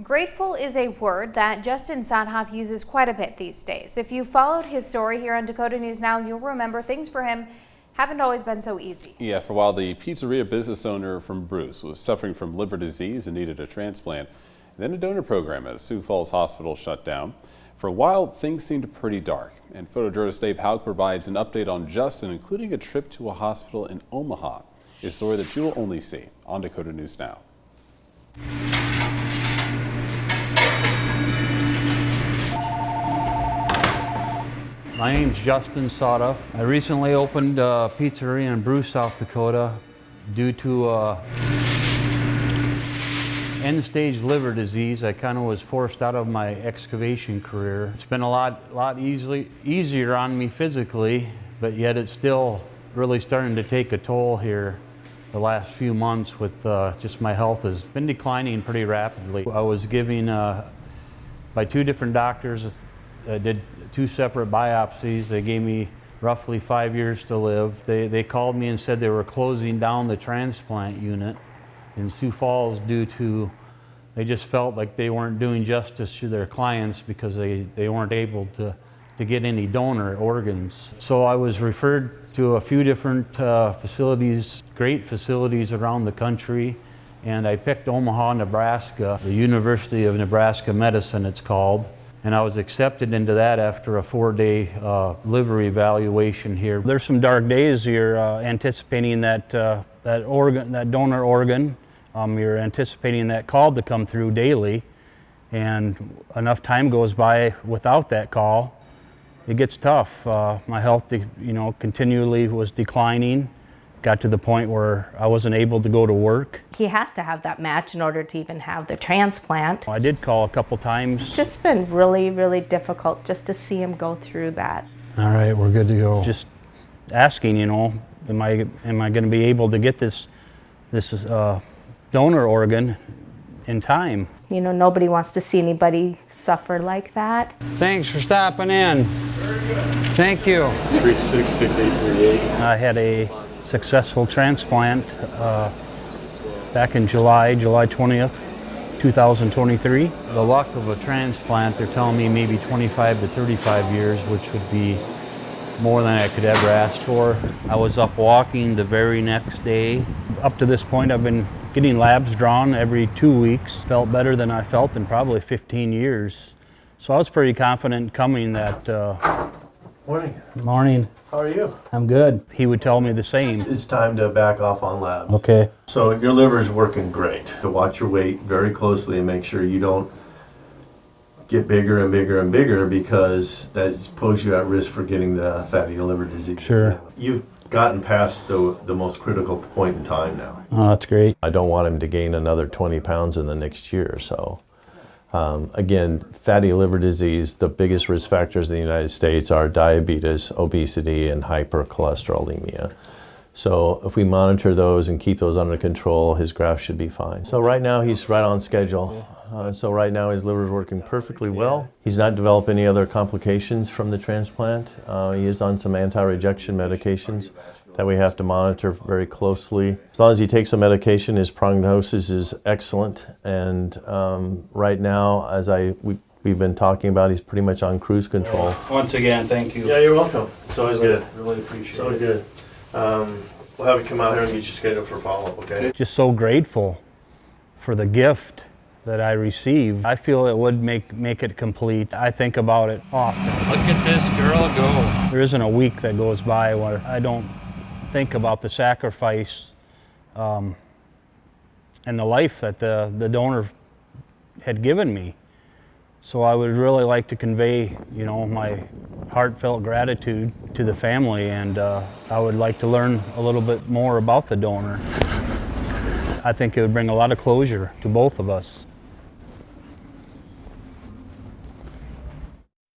Grateful is a word that Justin Sothoff uses quite a bit these days. If you followed his story here on Dakota News Now, you'll remember things for him haven't always been so easy. Yeah, for a while the pizzeria business owner from Bruce was suffering from liver disease and needed a transplant. And then a donor program at a Sioux Falls hospital shut down. For a while, things seemed pretty dark. And photojournalist Dave Hauk provides an update on Justin, including a trip to a hospital in Omaha. A story that you will only see on Dakota News Now. My name's Justin Sothoff. I recently opened a pizzeria in Bruce, South Dakota due to end-stage liver disease. I kind of was forced out of my excavation career. It's been a lot easier on me physically, but yet it's still really starting to take a toll here the last few months with just my health has been declining pretty rapidly. I was given by two different doctors. I did two separate biopsies. They gave me roughly 5 years to live. They called me and said they were closing down the transplant unit in Sioux Falls due to, they just felt like they weren't doing justice to their clients because they weren't able to get any donor organs. So I was referred to a few different facilities, great facilities around the country, and I picked Omaha, Nebraska, the University of Nebraska Medicine it's called. And I was accepted into that after a 4-day liver evaluation here. There's some dark days. You're anticipating that donor organ. You're anticipating that call to come through daily, and enough time goes by without that call, it gets tough. My health, continually was declining. Got to the point where I wasn't able to go to work. He has to have that match in order to even have the transplant. I did call a couple times. It's just been really, really difficult just to see him go through that. All right, we're good to go. Just asking, am I going to be able to get this donor organ in time? Nobody wants to see anybody suffer like that. Thanks for stopping in. Thank you. 366838. I had a successful transplant back in July 20th, 2023. The luck of a transplant, they're telling me maybe 25 to 35 years, which would be more than I could ever ask for. I was up walking the very next day. Up to this point, I've been getting labs drawn every 2 weeks. Felt better than I felt in probably 15 years. So I was pretty confident coming that... Morning. Morning. How are you? I'm good. He would tell me the same. It's time to back off on labs. Okay. So your liver's working great. To watch your weight very closely and make sure you don't get bigger and bigger and bigger, because that puts you at risk for getting the fatty liver disease. Sure. You've gotten past the most critical point in time now. Oh, that's great. I don't want him to gain another 20 pounds in the next year or so. Again, fatty liver disease, the biggest risk factors in the United States are diabetes, obesity, and hypercholesterolemia. So if we monitor those and keep those under control, his graft should be fine. So right now he's right on schedule. So right now his liver is working perfectly well. He's not developed any other complications from the transplant. He is on some anti-rejection medications that we have to monitor very closely. As long as he takes the medication, his prognosis is excellent. And right now, as we've been talking about, he's pretty much on cruise control. Once again, thank you. Yeah, you're welcome. It's always good. Really appreciate It's always good. We'll have you come out here and get you scheduled for follow-up, okay? Just so grateful for the gift that I received. I feel it would make it complete. I think about it often. Look at this girl go. There isn't a week that goes by where I don't think about the sacrifice and the life that the donor had given me. So I would really like to convey, my heartfelt gratitude to the family, and I would like to learn a little bit more about the donor. I think it would bring a lot of closure to both of us.